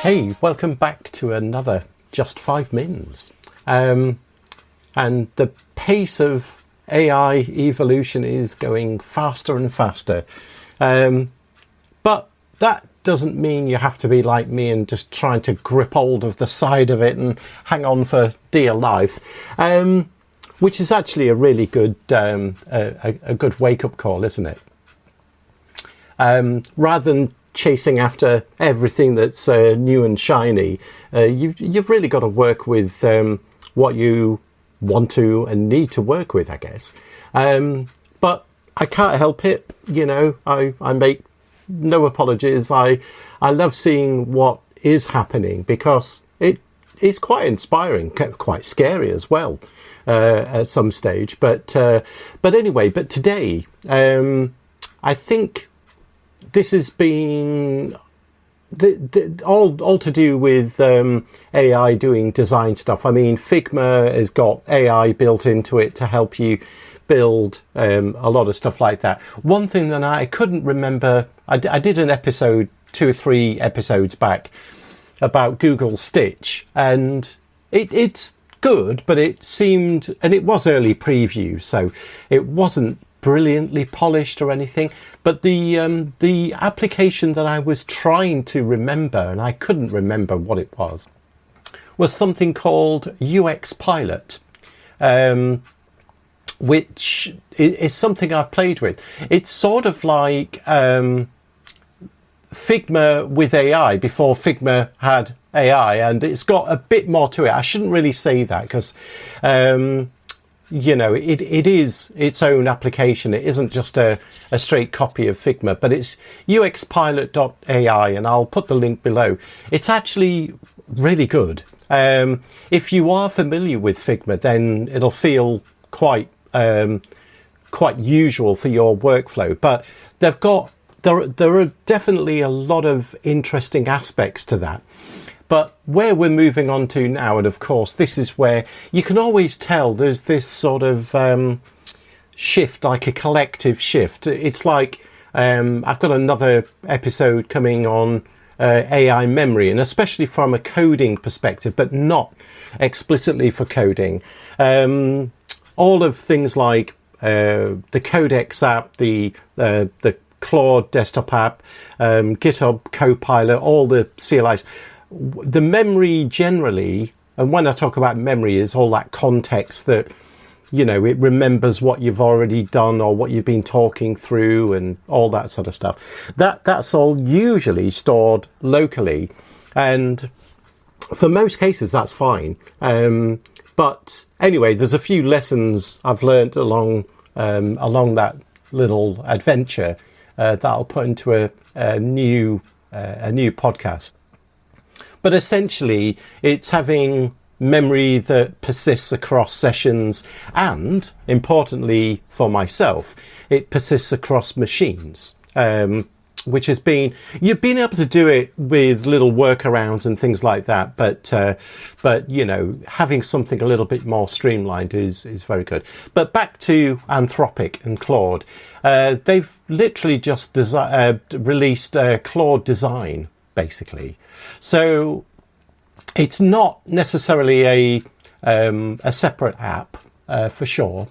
Hey, welcome back to another Just 5 Mins. And the pace of AI evolution is going faster and faster. But that doesn't mean you have to be like me and just trying to grip hold of the side of it and hang on for dear life. Which is actually a really good, a good wake-up call, isn't it? Rather than chasing after everything that's new and shiny, you've really got to work with what you want to and need to work with, I guess. But I can't help it, you know. I make no apologies. I love seeing what is happening because it is quite inspiring, quite scary as well at some stage. But anyway, but today I think this has been all to do with AI doing design stuff. I mean, Figma has got AI built into it to help you build a lot of stuff like that. One thing that I couldn't remember, I did an episode 2 or 3 episodes back about Google Stitch, and it's good, but it seemed, and it was early preview, so it wasn't brilliantly polished or anything, but the application that I was trying to remember, and I couldn't remember what it was something called UX Pilot, which is something I've played with. It's sort of like Figma with AI before Figma had AI, and it's got a bit more to it. I shouldn't really say that because you know, it is its own application. It isn't just a straight copy of Figma, but it's uxpilot.ai, and I'll put the link below. It's actually really good. If you are familiar with Figma, then it'll feel quite usual for your workflow. But there are definitely a lot of interesting aspects to that. But where we're moving on to now, and of course, this is where you can always tell there's this sort of shift, like a collective shift. It's like I've got another episode coming on AI memory, and especially from a coding perspective, but not explicitly for coding. All of things like the Codex app, the Claude desktop app, GitHub Copilot, all the CLIs. The memory generally, and when I talk about memory, is all that context that, you know, it remembers what you've already done or what you've been talking through and all that sort of stuff. That's all usually stored locally, and for most cases that's fine. But anyway, there's a few lessons I've learned along that little adventure that I'll put into a new podcast. But essentially, it's having memory that persists across sessions, and importantly for myself, it persists across machines, which has been, you've been able to do it with little workarounds and things like that. But you know, having something a little bit more streamlined is very good. But back to Anthropic and Claude, they've literally just released Claude Design, basically. So it's not necessarily a separate app for sure,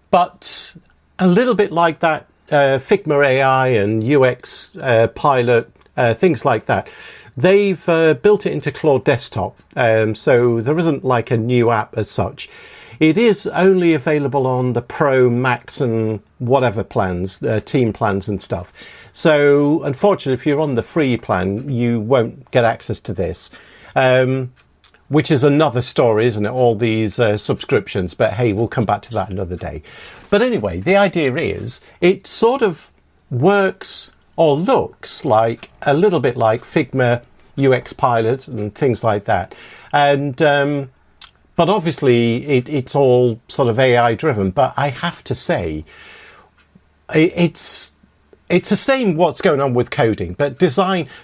but a little bit like that Figma AI and UX Pilot, things like that. They've built it into Claude Desktop, so there isn't like a new app as such. It is only available on the Pro, Max and whatever plans, team plans and stuff. So unfortunately, if you're on the free plan, you won't get access to this, which is another story, isn't it? All these subscriptions. But hey, we'll come back to that another day. But anyway, the idea is it sort of works or looks like a little bit like Figma, UX Pilot and things like that. And but obviously it's all sort of AI driven. But I have to say, it's the same what's going on with coding, but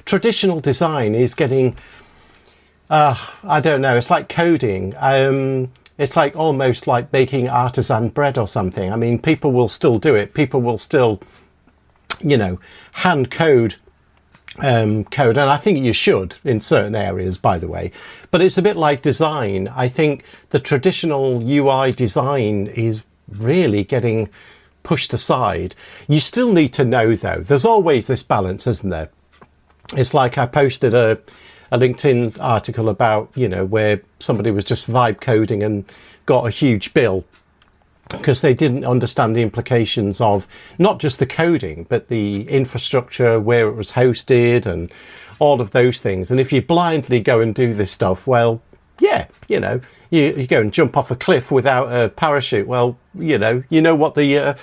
traditional design is getting, I don't know, it's like coding. It's like almost like making artisan bread or something. I mean, people will still do it. People will still, you know, hand code code, and I think you should in certain areas, by the way. But it's a bit like design. I think the traditional UI design is really getting pushed aside. You still need to know, though. There's always this balance, isn't there? It's like I posted a LinkedIn article about, you know, where somebody was just vibe coding and got a huge bill because they didn't understand the implications of not just the coding, but the infrastructure, where it was hosted and all of those things. And if you blindly go and do this stuff, well, yeah, you know, you go and jump off a cliff without a parachute. Well, you know what the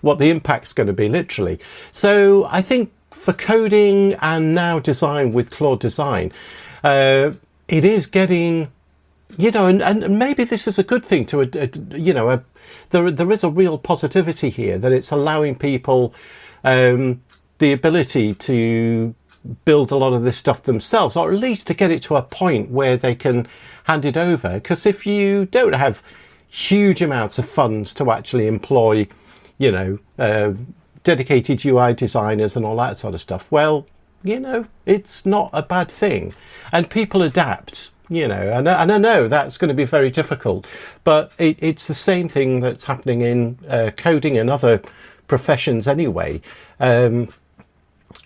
impact's going to be, literally. So I think for coding and now design with Claude Design, it is getting, you know, and maybe this is a good thing to, you know, there is a real positivity here that it's allowing people the ability to build a lot of this stuff themselves, or at least to get it to a point where they can hand it over. Because if you don't have huge amounts of funds to actually employ, you know, dedicated UI designers and all that sort of stuff, well, you know, it's not a bad thing. And people adapt, you know, and I know that's going to be very difficult, but it's the same thing that's happening in coding and other professions anyway.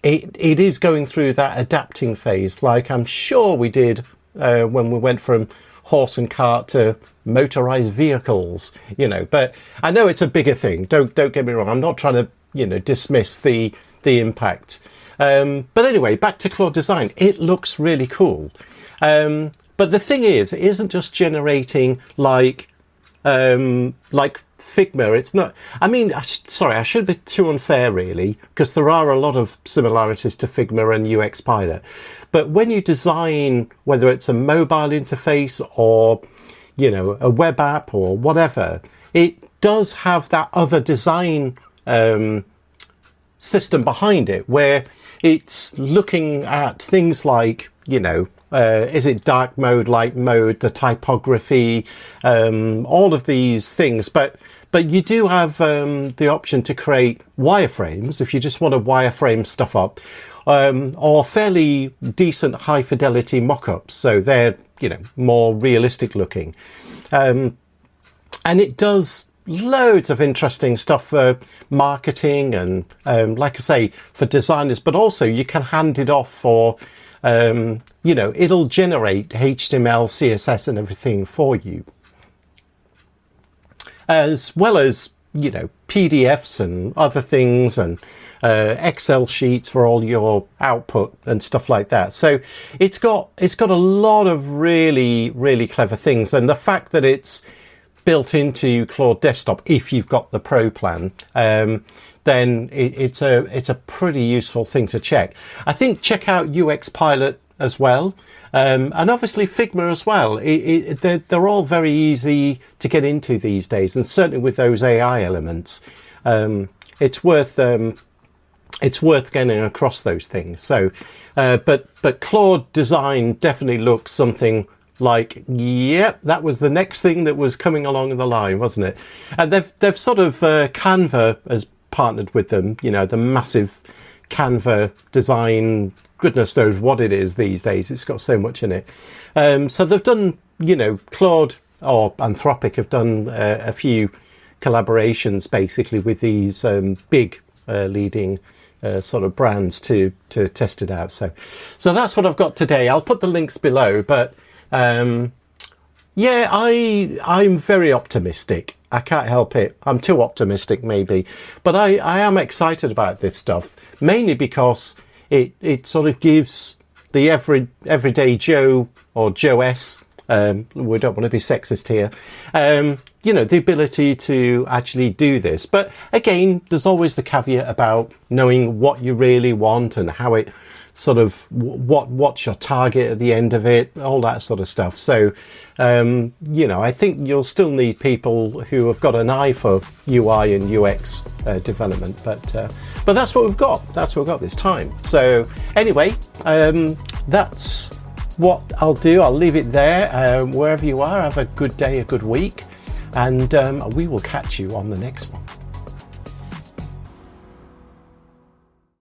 It is going through that adapting phase, like I'm sure we did when we went from horse and cart to motorized vehicles, you know. But I know it's a bigger thing. Don't get me wrong. I'm not trying to, you know, dismiss the impact. But anyway, back to Claude Design. It looks really cool. But the thing is, it isn't just generating like Figma. It's not, I mean, sorry, I shouldn't be too unfair really, because there are a lot of similarities to Figma and UX Pilot. But when you design, whether it's a mobile interface or, you know, a web app or whatever, it does have that other design system behind it, where it's looking at things like, you know, is it dark mode, light mode, the typography, all of these things. But you do have the option to create wireframes if you just want to wireframe stuff up, or fairly decent high fidelity mock-ups. So they're, you know, more realistic looking. And it does loads of interesting stuff for marketing and, like I say, for designers, but also you can hand it off for, you know, it'll generate HTML, CSS and everything for you, as well as, you know, PDFs and other things, and Excel sheets for all your output and stuff like that. So it's got a lot of really, really clever things. And the fact that it's built into Claude Desktop, if you've got the Pro plan, then it's a pretty useful thing to check. I think check out UX Pilot as well, and obviously Figma as well. They're all very easy to get into these days, and certainly with those AI elements, it's worth getting across those things. So, but Claude Design definitely looks something like, yep, that was the next thing that was coming along the line, wasn't it? And they've sort of Canva has partnered with them, you know, the massive Canva design, goodness knows what it is these days. It's got so much in it. So they've done, you know, Claude or Anthropic have done a few collaborations basically with these big leading sort of brands to test it out. So that's what I've got today. I'll put the links below, but yeah, I'm very optimistic. I can't help it. I'm too optimistic maybe, but I am excited about this stuff, mainly because it sort of gives the everyday Joe or Joe S, we don't want to be sexist here, you know, the ability to actually do this. But again, there's always the caveat about knowing what you really want and how it sort of, what's your target at the end of it, all that sort of stuff. So, you know, I think you'll still need people who have got an eye for UI and UX development, but that's what we've got. That's what we've got this time. So anyway, that's what I'll do. I'll leave it there. Wherever you are, have a good day, a good week, and we will catch you on the next one.